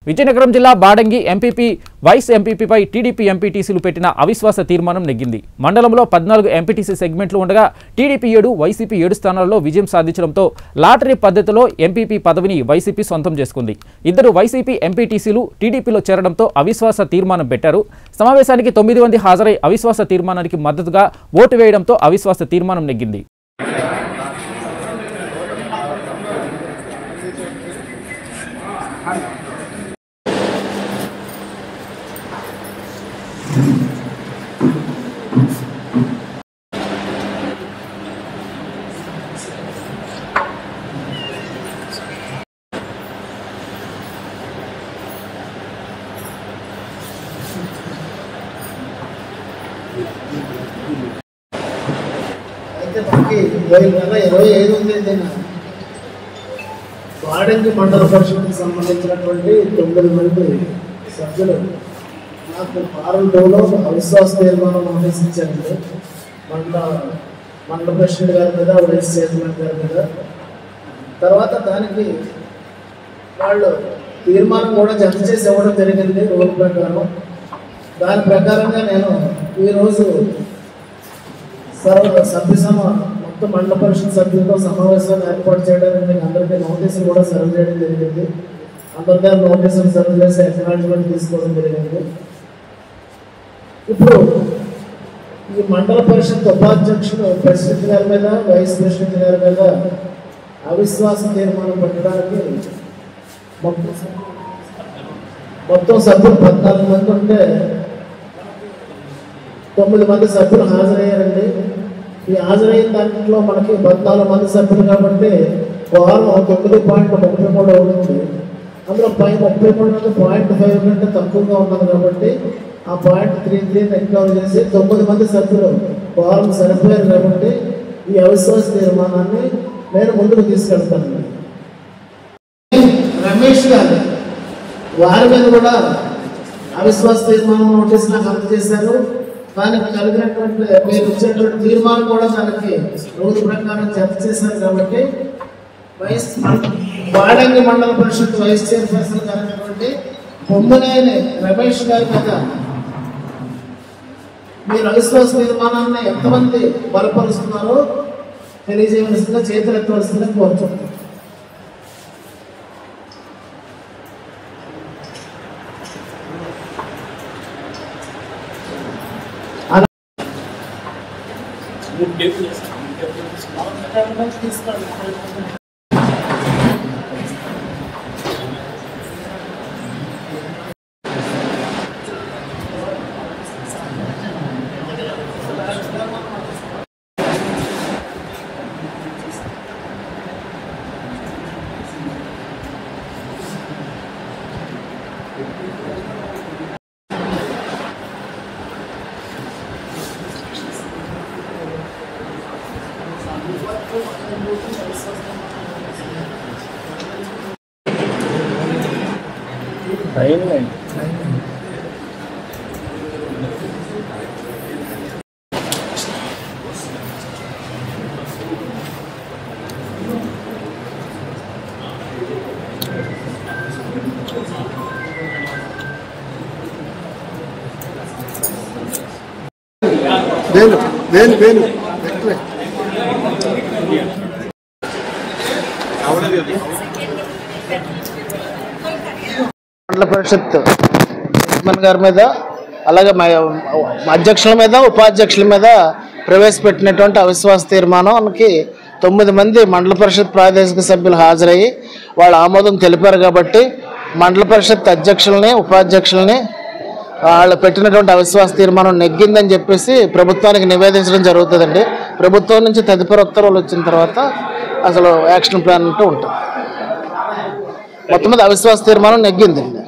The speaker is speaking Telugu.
విజయనగరం జిల్లా బాడంగి ఎంపీపీ వైస్ ఎంపీపీపై టీడీపీ ఎంపీటీసీలు పెట్టిన అవిశ్వాస తీర్మానం నెగ్గింది. మండలంలో 14 ఎంపీటీసీ సెగ్మెంట్లు ఉండగా టీడీపీ 7, వైసీపీ 7 స్థానాల్లో విజయం సాధించడంతో లాటరీ పద్ధతిలో ఎంపీపీ పదవిని వైసీపీ సొంతం చేసుకుంది. ఇద్దరు వైసీపీ ఎంపీటీసీలు టీడీపీలో చేరడంతో అవిశ్వాస తీర్మానం పెట్టారు. సమావేశానికి 9 మంది హాజరై అవిశ్వాస తీర్మానానికి మద్దతుగా ఓటు వేయడంతో అవిశ్వాస తీర్మానం నెగ్గింది. అయితే మనకి 25 బాడంగి మండల పరిషత్కి సంబంధించినటువంటి 9 మంది సభ్యులు నాకు పార్లమెంటులో అవిశ్వాస తీర్మానం నోటీస్ ఇచ్చారండి. మండల ప్రెసిడెంట్ గారి మీద, వైస్ చైర్మన్ గారి మీద. తర్వాత దానికి వాళ్ళు తీర్మానం కూడా జత చేసి ఇవ్వడం జరిగింది రూల్ ప్రకారం. దాని ప్రకారంగా నేను ఈరోజు మొత్తం మండల పరిషత్ సభ్యులతో సమావేశాన్ని ఏర్పాటు చేయడానికి మీకు అందరికీ నోటీసులు కూడా సర్వ్ చేయడం జరిగింది. అందరికీ నోటీసులు సర్వ్ చేసి అక్నాలెడ్జ్మెంట్ తీసుకోవడం జరిగింది. ఇప్పుడు ఈ మండల పరిషత్ ఉపాధ్యక్షుడు ప్రెసిడెంట్ గారి మీద, వైస్ ప్రెసిడెంట్ గారి మీద అవిశ్వాస తీర్మానం పెట్టడానికి మొత్తం సభ్యులు 14 మంది ఉంటే 9 మంది సభ్యులు హాజరయ్యారండి. ఈ హాజరైన దాంట్లో మనకి 14 మంది సభ్యులు కాబట్టి వారం 9.33 అవుతుంది. అందులో 33.5 కంటే తక్కువగా ఉన్నది కాబట్టి ఆ 0.33 ఎక్నౌలెడ్జ్ చేసి 9 మంది సభ్యులు వారం సరిపోయారు కాబట్టి ఈ అవిశ్వాస తీర్మానాన్ని నేను ముందుకు తీసుకెళ్తాను. రమేష్ గారు వారి మీద కూడా అవిశ్వాస తీర్మానం నోటీస్ నాకు అందజేశారు. దానికి కలిగినటువంటి మీరు ఇచ్చేటువంటి తీర్మానం కూడా దానికి రూల్ ప్రకారం జత చేశారు కాబట్టి బాడంగి మండల పరిషత్ వైస్ చైర్పర్సన్ గారైనటువంటి బొమ్మనేని రమేష్ గారి మీద మీరు అవిశ్వాస తీర్మానాన్ని ఎంతమంది బలపరుస్తున్నారో తెలియజేయవలసిందిగా, చేతులు ఎత్తవలసిందిగా కోరుతున్నాను. మండల పరిషత్ చైర్మన్ గారి మీద, అలాగే అధ్యక్షుల మీద, ఉపాధ్యక్షుల మీద ప్రవేశపెట్టినటువంటి అవిశ్వాస తీర్మానానికి 9 మంది మండల పరిషత్ ప్రాదేశిక సభ్యులు హాజరయ్యి వాళ్ళ ఆమోదం తెలిపారు కాబట్టి మండల పరిషత్ అధ్యక్షుల్ని, ఉపాధ్యక్షుల్ని వాళ్ళు పెట్టినటువంటి అవిశ్వాస తీర్మానం నెగ్గిందని చెప్పేసి ప్రభుత్వానికి నివేదించడం జరుగుతుందండి. ప్రభుత్వం నుంచి తదుపరి ఉత్తర్వులు వచ్చిన తర్వాత అసలు యాక్షన్ ప్లాన్ అంటూ ఉంటుంది. మొత్తం మీద అవిశ్వాస తీర్మానం నెగ్గిందండి.